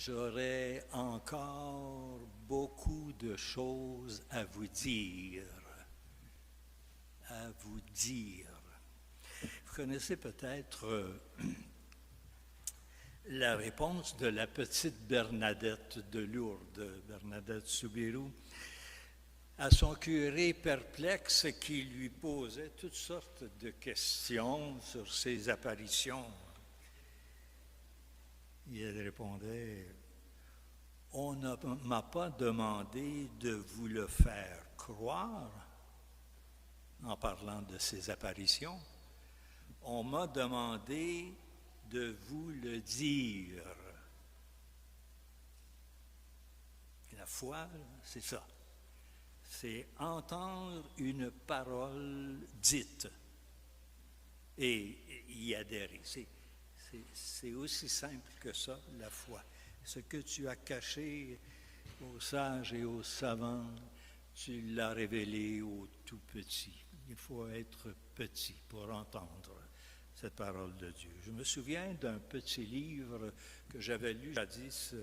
J'aurais encore beaucoup de choses à vous dire. À vous dire. Vous connaissez peut-être la réponse de la petite Bernadette de Lourdes, Bernadette Soubirous, à son curé perplexe qui lui posait toutes sortes de questions sur ses apparitions. Et elle répondait, « On ne m'a pas demandé de vous le faire croire en parlant de ces apparitions. On m'a demandé de vous le dire. » La foi, c'est ça. C'est entendre une parole dite et y adhérer. C'est aussi simple que ça, la foi. Ce que tu as caché aux sages et aux savants, tu l'as révélé aux tout petits. Il faut être petit pour entendre cette parole de Dieu. Je me souviens d'un petit livre que j'avais lu jadis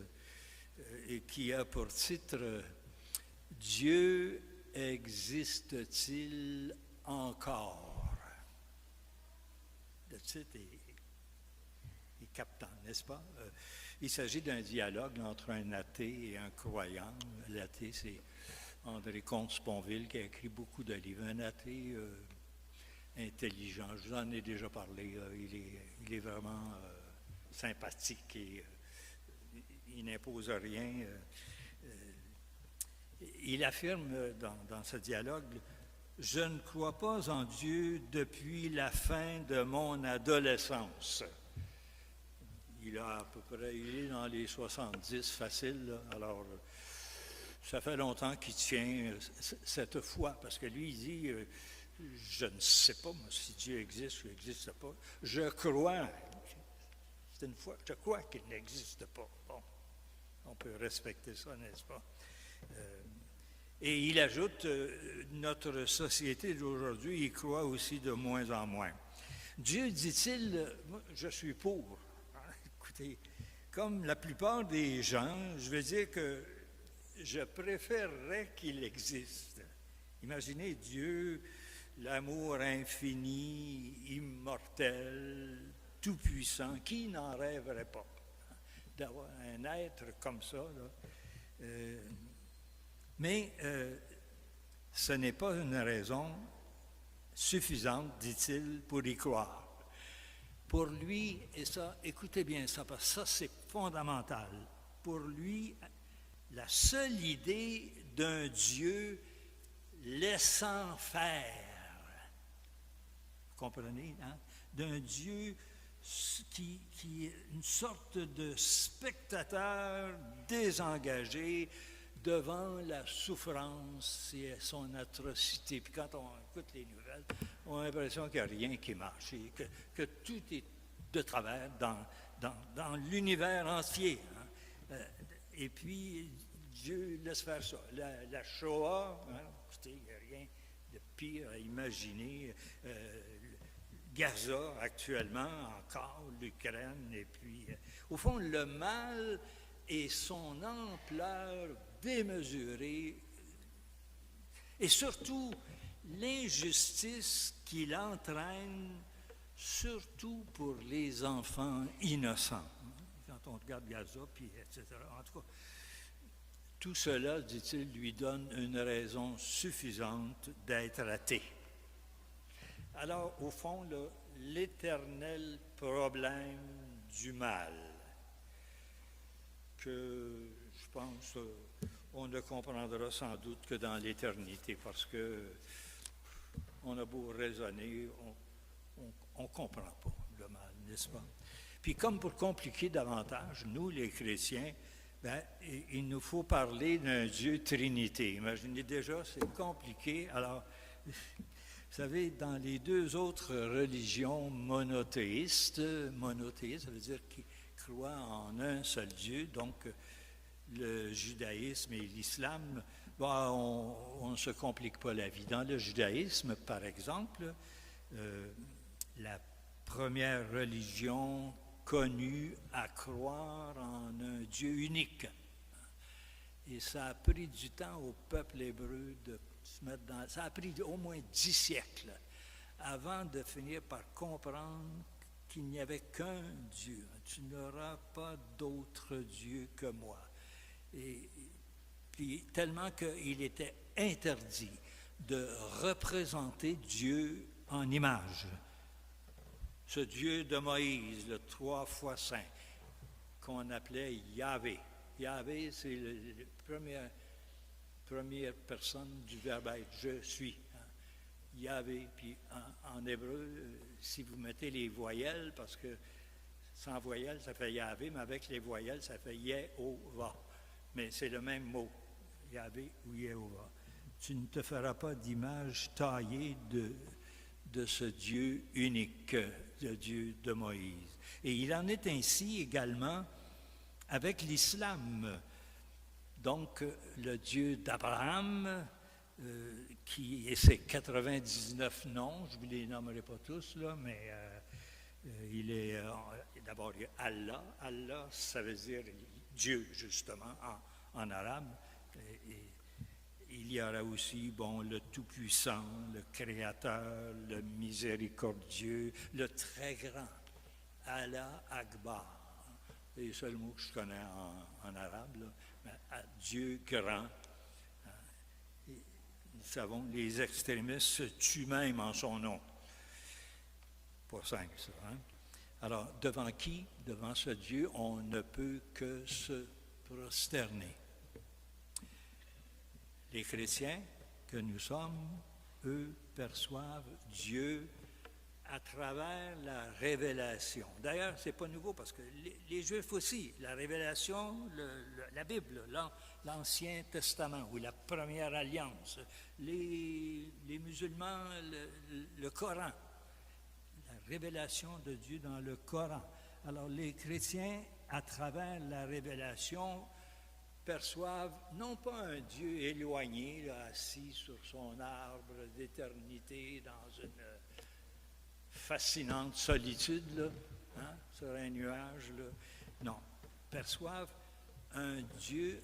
et qui a pour titre « Dieu existe-t-il encore ?» Le titre est captant, n'est-ce pas? Il s'agit d'un dialogue entre un athée et un croyant. L'athée, c'est André Comte-Sponville qui a écrit beaucoup de livres. Un athée intelligent, je vous en ai déjà parlé. Il est vraiment sympathique et il n'impose rien. Il affirme dans ce dialogue, « Je ne crois pas en Dieu depuis la fin de mon adolescence. » Il a à peu près, il est dans les 70 facile, là. Alors ça fait longtemps qu'il tient cette foi, parce que lui, il dit, je ne sais pas, moi, si Dieu existe ou n'existe pas. Je crois, c'est une foi, je crois qu'il n'existe pas. Bon, on peut respecter ça, n'est-ce pas? Et il ajoute, notre société d'aujourd'hui y croit aussi de moins en moins. Dieu, dit-il, moi, je suis pour. Écoutez, comme la plupart des gens, je veux dire que je préférerais qu'il existe. Imaginez Dieu, l'amour infini, immortel, tout-puissant. Qui n'en rêverait pas d'avoir un être comme ça, là? Mais ce n'est pas une raison suffisante, dit-il, pour y croire. Pour lui, et ça, écoutez bien ça, parce que ça, c'est fondamental. Pour lui, la seule idée d'un Dieu laissant faire, vous comprenez, hein? D'un Dieu qui est une sorte de spectateur désengagé devant la souffrance et son atrocité. Puis quand on écoute les nouvelles, on a l'impression qu'il n'y a rien qui marche, et que tout est de travers dans l'univers entier. Hein. Et puis, Dieu laisse faire ça. La Shoah, hein, écoutez, il n'y a rien de pire à imaginer. Gaza, actuellement, encore, l'Ukraine, et puis, au fond, le mal et son ampleur démesurée, et surtout l'injustice qu'il entraîne, surtout pour les enfants innocents. Quand on regarde Gaza, puis etc. En tout cas, tout cela, dit-il, lui donne une raison suffisante d'être athée. Alors, au fond, là, l'éternel problème du mal, que je pense on ne comprendra sans doute que dans l'éternité, parce que on a beau raisonner, on ne comprend pas le mal, n'est-ce pas? Puis comme pour compliquer davantage, nous les chrétiens, ben, il nous faut parler d'un Dieu Trinité. Imaginez déjà, c'est compliqué. Alors, vous savez, dans les deux autres religions monothéistes, ça veut dire qu'ils croient en un seul Dieu, donc le judaïsme et l'islam, bon, on ne se complique pas la vie. Dans le judaïsme, par exemple, la première religion connue à croire en un Dieu unique. Et ça a pris du temps au peuple hébreu de se mettre dans... Ça a pris au moins 10 siècles avant de finir par comprendre qu'il n'y avait qu'un Dieu. Tu n'auras pas d'autre Dieu que moi. Et puis tellement qu'il était interdit de représenter Dieu en image. Ce Dieu de Moïse, le 3 fois saint, qu'on appelait Yahvé. Yahvé, c'est la première personne du verbe être, je suis. Yahvé, puis en hébreu, si vous mettez les voyelles, parce que sans voyelles, ça fait Yahvé, mais avec les voyelles, ça fait Yehovah. Mais c'est le même mot, Yahvé ou Yehovah. Tu ne te feras pas d'image taillée de ce Dieu unique, le Dieu de Moïse. Et il en est ainsi également avec l'islam. Donc, le Dieu d'Abraham, qui et ses 99 noms, je ne vous les nommerai pas tous, là, mais il est d'abord il y a Allah. Allah, ça veut dire Dieu, justement, en arabe. Et il y aura aussi, le Tout-Puissant, le Créateur, le Miséricordieux, le Très Grand, Allah Akbar. C'est les seuls mots que je connais en arabe, là. Mais Dieu grand. Nous savons, les extrémistes se tuent même en son nom. Pas simple, ça. Hein? Alors, devant qui? Devant ce Dieu, on ne peut que se prosterner. Les chrétiens que nous sommes, eux, perçoivent Dieu à travers la révélation. D'ailleurs, ce n'est pas nouveau parce que les Juifs aussi, la révélation, la Bible, l'Ancien Testament ou la Première Alliance, les musulmans, le Coran, la révélation de Dieu dans le Coran. Alors les chrétiens, à travers la révélation, perçoivent non pas un Dieu éloigné, là, assis sur son arbre d'éternité dans une fascinante solitude, là, hein, sur un nuage. Là. Non, perçoivent un Dieu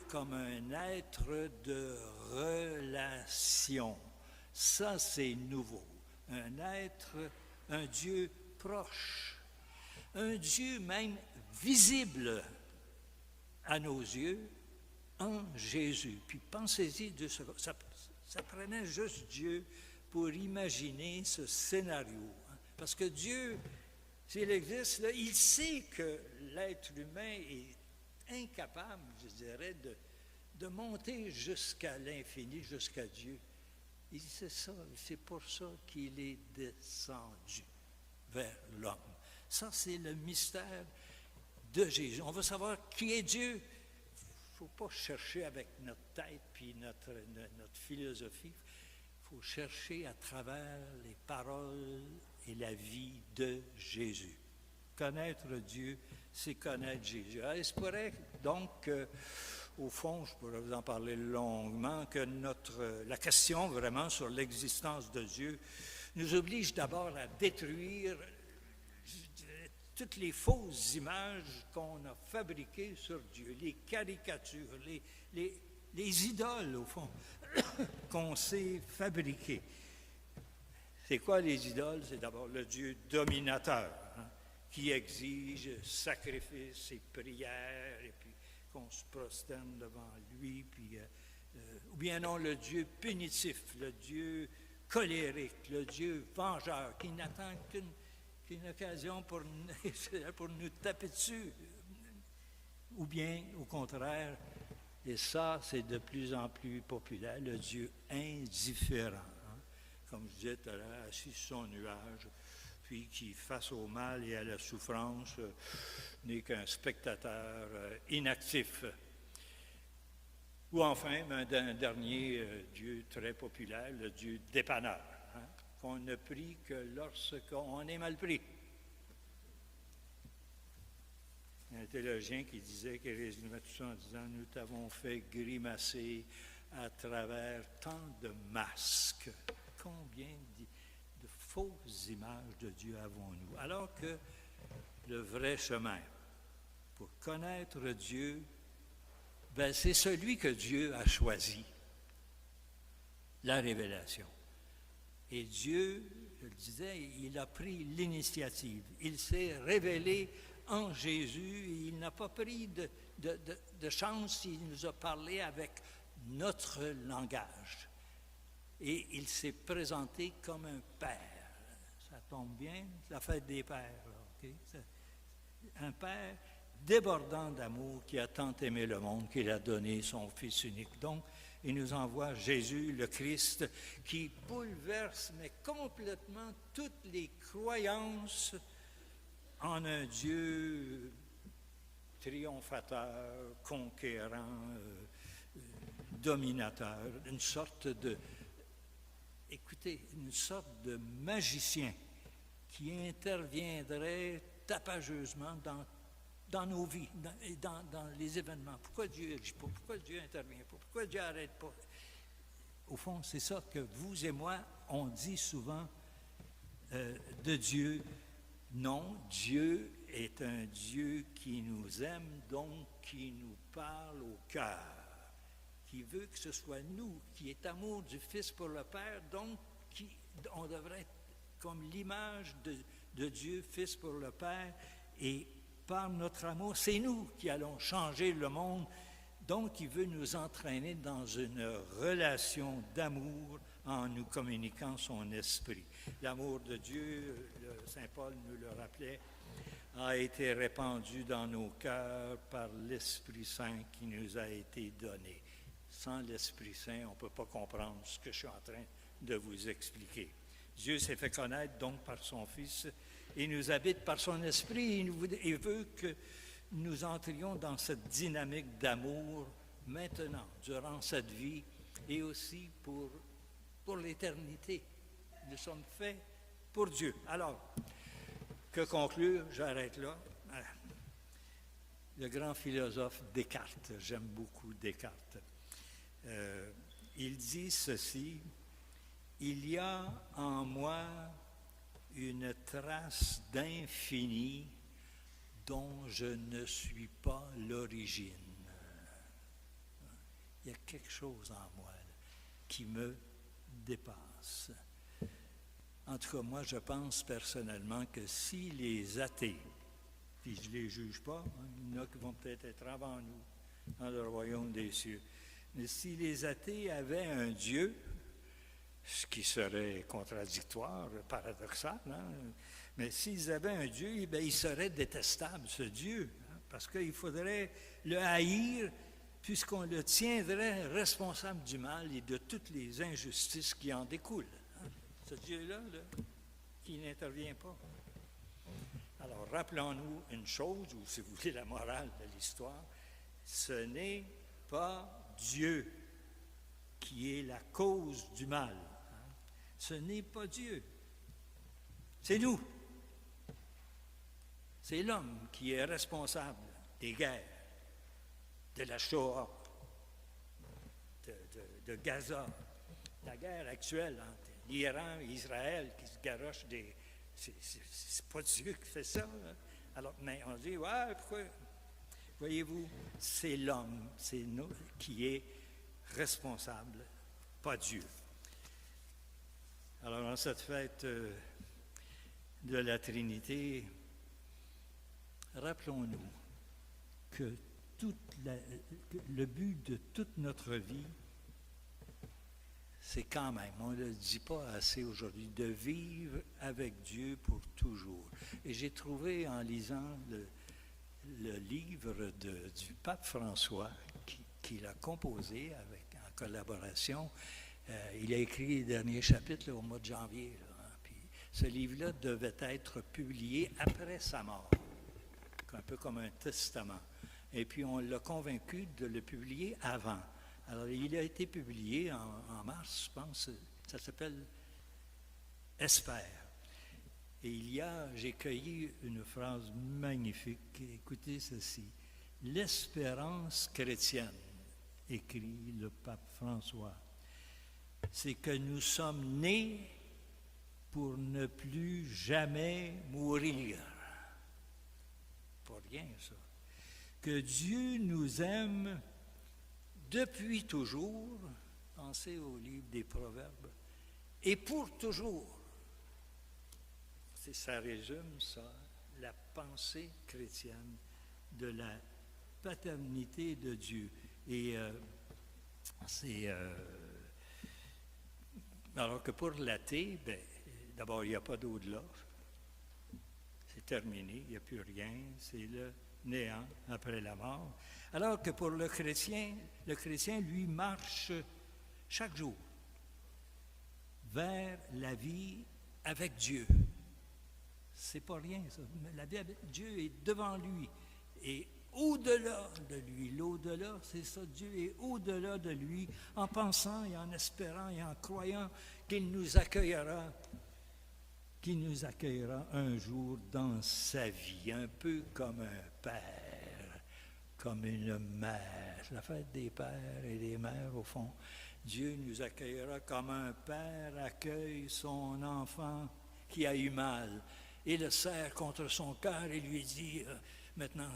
comme un être de relation. Ça, c'est nouveau. Un Dieu proche, un Dieu même visible à nos yeux en Jésus. Puis pensez-y, ça prenait juste Dieu pour imaginer ce scénario. Parce que Dieu, s'il existe, là, il sait que l'être humain est incapable, je dirais, de monter jusqu'à l'infini, jusqu'à Dieu. Il sait ça, c'est pour ça qu'il est descendu vers l'homme. Ça, c'est le mystère de Jésus. On veut savoir qui est Dieu. Il ne faut pas chercher avec notre tête puis notre philosophie. Il faut chercher à travers les paroles et la vie de Jésus. Connaître Dieu, c'est connaître Jésus. Alors, il se pourrait donc, au fond, je pourrais vous en parler longuement, que la question vraiment sur l'existence de Dieu nous oblige d'abord à détruire toutes les fausses images qu'on a fabriquées sur Dieu, les caricatures, les idoles, au fond, qu'on s'est fabriquées. C'est quoi les idoles? C'est d'abord le Dieu dominateur, hein, qui exige sacrifices et prières, et puis qu'on se prosterne devant lui, puis, ou bien non, le Dieu punitif, le Dieu colérique, le Dieu vengeur, qui n'attend qu'une occasion pour nous taper dessus. Ou bien, au contraire, et ça, c'est de plus en plus populaire, le Dieu indifférent. Hein? Comme je disais tout à l'heure, assis sur son nuage, puis qui, face au mal et à la souffrance, n'est qu'un spectateur inactif. Ou enfin, un dernier Dieu très populaire, le Dieu dépanneur, hein? Qu'on ne prie que lorsqu'on est mal pris. Un théologien qui résumait tout ça en disant « Nous t'avons fait grimacer à travers tant de masques. » Combien de fausses images de Dieu avons-nous? Alors que le vrai chemin pour connaître Dieu, ben c'est celui que Dieu a choisi, la révélation. Et Dieu, je le disais, il a pris l'initiative. Il s'est révélé en Jésus et il n'a pas pris de chance, il nous a parlé avec notre langage. Et il s'est présenté comme un père. Ça tombe bien, c'est la fête des pères. Okay? Un père débordant d'amour qui a tant aimé le monde qu'il a donné son Fils unique. Donc, il nous envoie Jésus, le Christ, qui bouleverse mais complètement toutes les croyances en un Dieu triomphateur, conquérant, dominateur, une sorte de magicien qui interviendrait tapageusement dans nos vies, dans les événements. Pourquoi Dieu n'agit pas? Pourquoi Dieu n'intervient pas? Pourquoi Dieu n'arrête pas? Au fond, c'est ça que vous et moi, on dit souvent de Dieu. Non, Dieu est un Dieu qui nous aime, donc qui nous parle au cœur, qui veut que ce soit nous, qui est amour du Fils pour le Père, donc on devrait être comme l'image de Dieu, Fils pour le Père, et par notre amour, c'est nous qui allons changer le monde. Donc, il veut nous entraîner dans une relation d'amour en nous communiquant son esprit. L'amour de Dieu, Saint Paul nous le rappelait, a été répandu dans nos cœurs par l'Esprit Saint qui nous a été donné. Sans l'Esprit Saint, on ne peut pas comprendre ce que je suis en train de vous expliquer. Dieu s'est fait connaître donc par son Fils et nous habite par son Esprit. Il veut que nous entrions dans cette dynamique d'amour maintenant, durant cette vie et aussi pour l'éternité. Nous sommes faits pour Dieu. Alors, que conclure? J'arrête là. Le grand philosophe Descartes, j'aime beaucoup Descartes. Il dit ceci: il y a en moi une trace d'infini dont je ne suis pas l'origine. Il y a quelque chose en moi là, qui me dépasse. En tout cas, moi, je pense personnellement que si les athées, puis je ne les juge pas, il y en a qui vont peut-être être avant nous dans le royaume des cieux, mais si les athées avaient un Dieu, ce qui serait contradictoire, paradoxal, mais s'ils avaient un Dieu, bien, il serait détestable, ce Dieu, parce qu'il faudrait le haïr, puisqu'on le tiendrait responsable du mal et de toutes les injustices qui en découlent. Ce Dieu-là, qui n'intervient pas. Alors, rappelons-nous une chose, ou si vous voulez la morale de l'histoire, ce n'est pas Dieu qui est la cause du mal. Ce n'est pas Dieu. C'est nous. C'est l'homme qui est responsable des guerres, de la Shoah, de Gaza, la guerre actuelle entre l'Iran et Israël qui se garochent des... C'est pas Dieu qui fait ça. Alors, mais on dit, ouais, pourquoi? Voyez-vous, c'est l'homme, c'est nous qui est responsable, pas Dieu. Alors, en cette fête de la Trinité, rappelons-nous que le but de toute notre vie, c'est quand même, on ne le dit pas assez aujourd'hui, de vivre avec Dieu pour toujours. Et j'ai trouvé en lisant le livre du pape François, qu'il a composé en collaboration, il a écrit les derniers chapitres là, au mois de janvier. Puis ce livre-là devait être publié après sa mort, un peu comme un testament. Et puis on l'a convaincu de le publier avant. Alors il a été publié en mars, je pense, ça s'appelle « Espère ». Et j'ai cueilli une phrase magnifique, écoutez ceci: « L'espérance chrétienne », écrit le pape François, c'est que nous sommes nés pour ne plus jamais mourir. Pas rien, ça. que Dieu nous aime depuis toujours, pensez au livre des Proverbes, et pour toujours. Ça résume ça, la pensée chrétienne de la paternité de Dieu. Et alors que pour l'athée, d'abord, il n'y a pas d'au-delà. C'est terminé, il n'y a plus rien, c'est le néant après la mort. Alors que pour le chrétien, lui, marche chaque jour vers la vie avec Dieu. C'est pas rien, ça. La vie avec Dieu est devant lui et au-delà de lui. L'au-delà, c'est ça, Dieu est au-delà de lui, en pensant et en espérant et en croyant qu'il nous accueillera un jour dans sa vie, un peu comme un père, comme une mère. La fête des pères et des mères, au fond. Dieu nous accueillera comme un père accueille son enfant qui a eu mal et le serre contre son cœur et lui dit maintenant,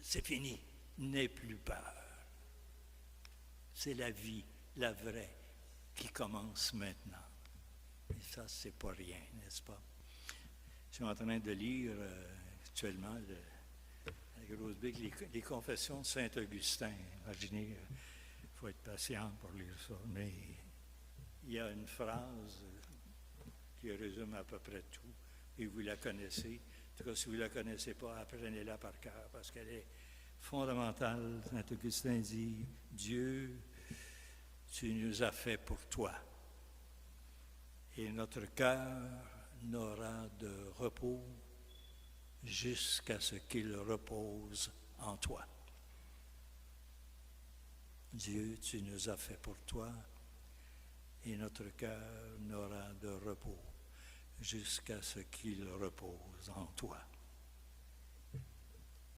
c'est fini, n'aie plus peur. C'est la vie, la vraie, qui commence maintenant. Et ça, c'est pas rien, n'est-ce pas? Je suis en train de lire actuellement la grosse Bible, les Confessions de Saint-Augustin. Imaginez, il faut être patient pour lire ça, mais il y a une phrase qui résume à peu près tout, et vous la connaissez. En tout cas, si vous ne la connaissez pas, apprenez-la par cœur, parce qu'elle est fondamentale. Saint-Augustin dit, « Dieu, tu nous as fait pour toi, et notre cœur n'aura de repos jusqu'à ce qu'il repose en toi. » Dieu, tu nous as fait pour toi, et notre cœur n'aura de repos jusqu'à ce qu'il repose en toi.